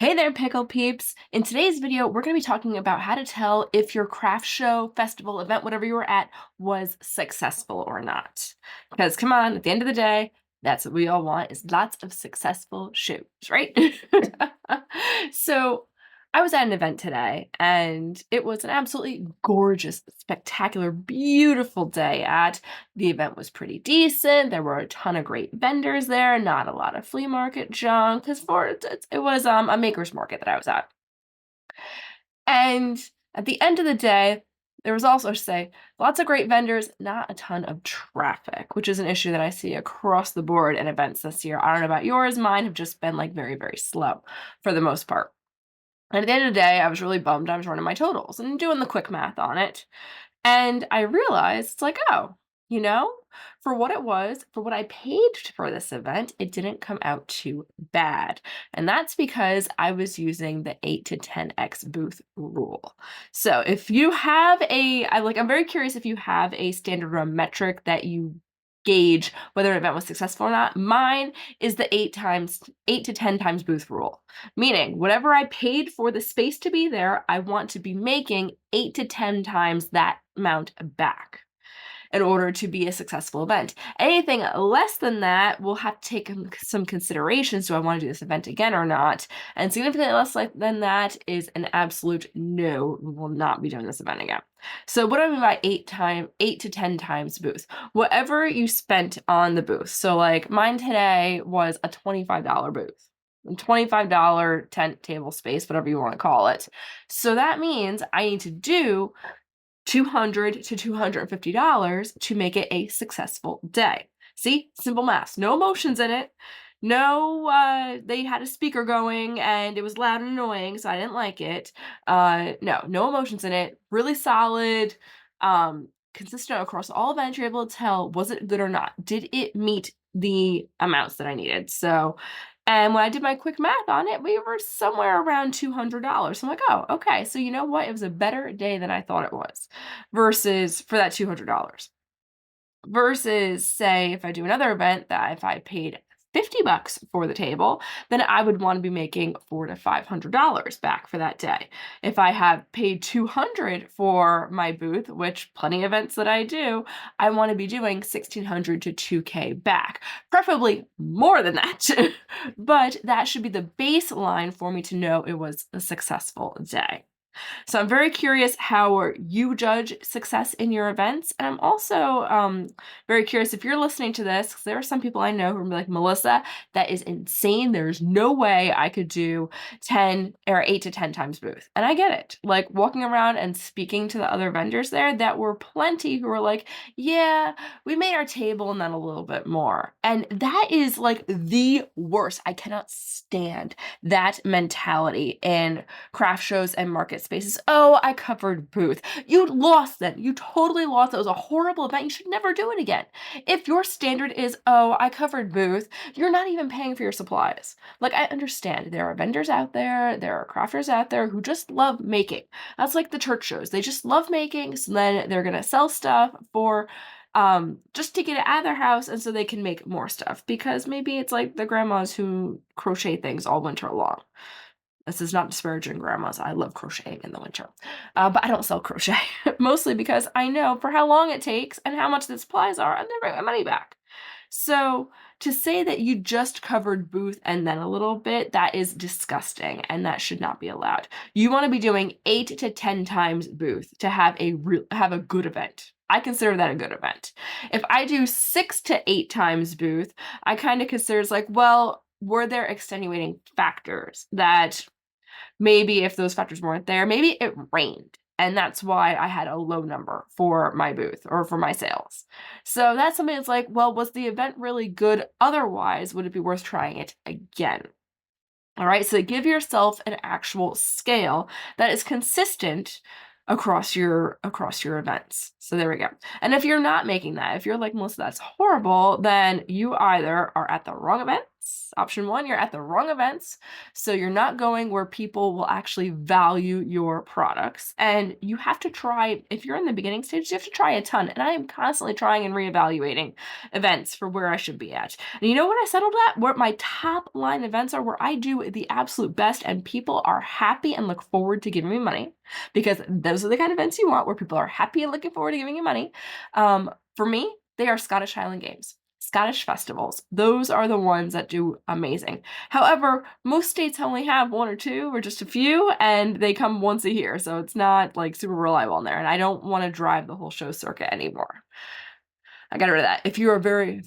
Hey there, pickle peeps! In today's video, we're going to be talking about how to tell if your craft show, festival, event, whatever you were at, was successful or not. Because come on, at the end of the day, that's what we all want is lots of successful shows, right? So I was at an event today and it was an absolutely gorgeous, spectacular, beautiful day the event was pretty decent. There were a ton of great vendors there, not a lot of flea market junk, because it was a maker's market that I was at. And at the end of the day, there was also, say, lots of great vendors, not a ton of traffic, which is an issue that I see across the board in events this year. I don't know about yours, mine have just been like very, very slow for the most part. And at the end of the day, I was really bummed. I was running my totals and doing the quick math on it. And I realized, it's like, oh, you know, for what it was, for what I paid for this event, it didn't come out too bad. And that's because I was using the 8 to 10x booth rule. So if you have I'm very curious if you have a standard or a metric that you gauge whether an event was successful or not. Mine is the 8 to 10 times booth rule. Meaning, whatever I paid for the space to be there, I want to be making 8 to 10 times that amount back in order to be a successful event. Anything less than that, we'll have to take some considerations. Do I want to do this event again or not? And significantly less than that is an absolute no. We will not be doing this event again. So what do I mean by 8 to 10 times booth? Whatever you spent on the booth. So like mine today was a $25 booth. $25 tent table space, whatever you want to call it. So that means I need to do $200 to $250 to make it a successful day. See, simple math, no emotions in it. No, they had a speaker going and it was loud and annoying, so I didn't like it. No emotions in it. Really solid, consistent across all events. You're able to tell, was it good or not? Did it meet the amounts that I needed? So, and when I did my quick math on it, we were somewhere around $200. So I'm like, oh, okay. So you know what? It was a better day than I thought it was versus for that $200. Versus, say, if I do another event that if I paid $50 for the table, then I would want to be making $400 to $500 back for that day. If I have paid $200 for my booth, which plenty of events that I do, I want to be doing $1,600 to $2K back, preferably more than that. But that should be the baseline for me to know it was a successful day. So I'm very curious how you judge success in your events. And I'm also very curious if you're listening to this, because there are some people I know who are like, Melissa, that is insane. There's no way I could do 10 or 8 to 10 times booth. And I get it. Like walking around and speaking to the other vendors there, that were plenty who were like, yeah, we made our table and then a little bit more. And that is like the worst. I cannot stand that mentality in craft shows and market spaces. Oh, I covered booth. You lost then. You totally lost. It was a horrible event. You should never do it again. If your standard is, oh, I covered booth, you're not even paying for your supplies. Like, I understand there are vendors out there are crafters out there who just love making. That's like the church shows. They just love making, so then they're gonna sell stuff for just to get it out of their house and so they can make more stuff, because maybe it's like the grandmas who crochet things all winter long. This is not disparaging grandmas. I love crocheting in the winter. But I don't sell crochet, mostly because I know for how long it takes and how much the supplies are, I'm never getting my money back. So to say that you just covered booth and then a little bit, that is disgusting and that should not be allowed. You want to be doing 8 to 10 times booth to have a good event. I consider that a good event. If I do 6 to 8 times booth, I kind of consider it's like, well, were there extenuating factors that maybe if those factors weren't there, maybe it rained. And that's why I had a low number for my booth or for my sales. So that's something that's like, well, was the event really good? Otherwise, would it be worth trying it again? All right, so give yourself an actual scale that is consistent across your events. So there we go. And if you're not making that, if you're like, Melissa, that's horrible, then you either are at the wrong event events. Option one, you're at the wrong events. So you're not going where people will actually value your products. And you have to try, if you're in the beginning stage, you have to try a ton. And I am constantly trying and reevaluating events for where I should be at. And you know what I settled at? Where my top line events are, where I do the absolute best and people are happy and look forward to giving me money, because those are the kind of events you want, where people are happy and looking forward to giving you money. For me, they are Scottish Highland Games. Scottish festivals. Those are the ones that do amazing. However, most states only have one or two or just a few, and they come once a year, so it's not like super reliable in there, and I don't want to drive the whole show circuit anymore. I got rid of that. If you are very,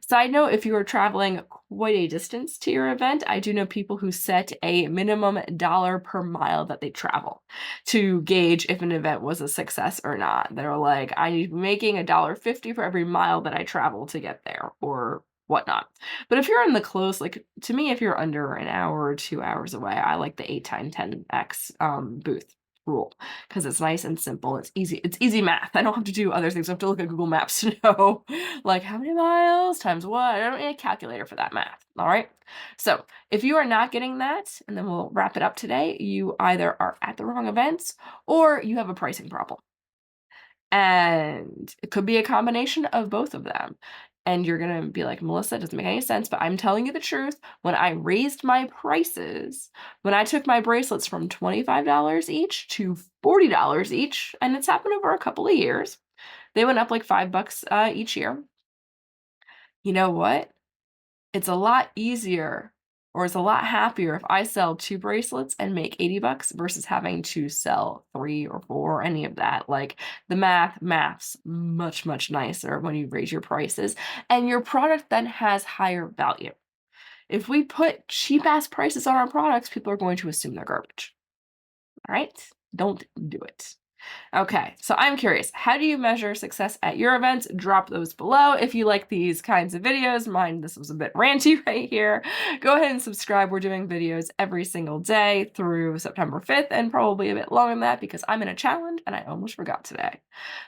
side note, if you are traveling quite a distance to your event, I do know people who set a minimum dollar per mile that they travel to gauge if an event was a success or not. They're like, I need to be making $1.50 for every mile that I travel to get there, or whatnot. But if you're in the close, like to me, if you're under an hour or 2 hours away, I like the 8 times 10x booth rule, because it's nice and simple. It's easy math. I don't have to do other things. I have to look at Google Maps to know like how many miles times what. I don't need a calculator for that math. All right. So if you are not getting that, and then we'll wrap it up today, you either are at the wrong events or you have a pricing problem. And it could be a combination of both of them. And you're going to be like, Melissa, it doesn't make any sense, but I'm telling you the truth. When I raised my prices, when I took my bracelets from $25 each to $40 each, and it's happened over a couple of years, they went up like $5 each year. You know what? It's a lot easier, or it's a lot happier if I sell 2 bracelets and make $80 versus having to sell 3 or 4 or any of that. Like the math's much, much nicer when you raise your prices, and your product then has higher value. If we put cheap ass prices on our products, people are going to assume they're garbage. All right? Don't do it. Okay, so I'm curious, how do you measure success at your events? Drop those below. If you like these kinds of videos, this was a bit ranty right here, go ahead and subscribe. We're doing videos every single day through September 5th, and probably a bit longer than that because I'm in a challenge and I almost forgot today.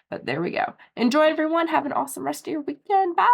But there we go. Enjoy, everyone. Have an awesome rest of your weekend. Bye.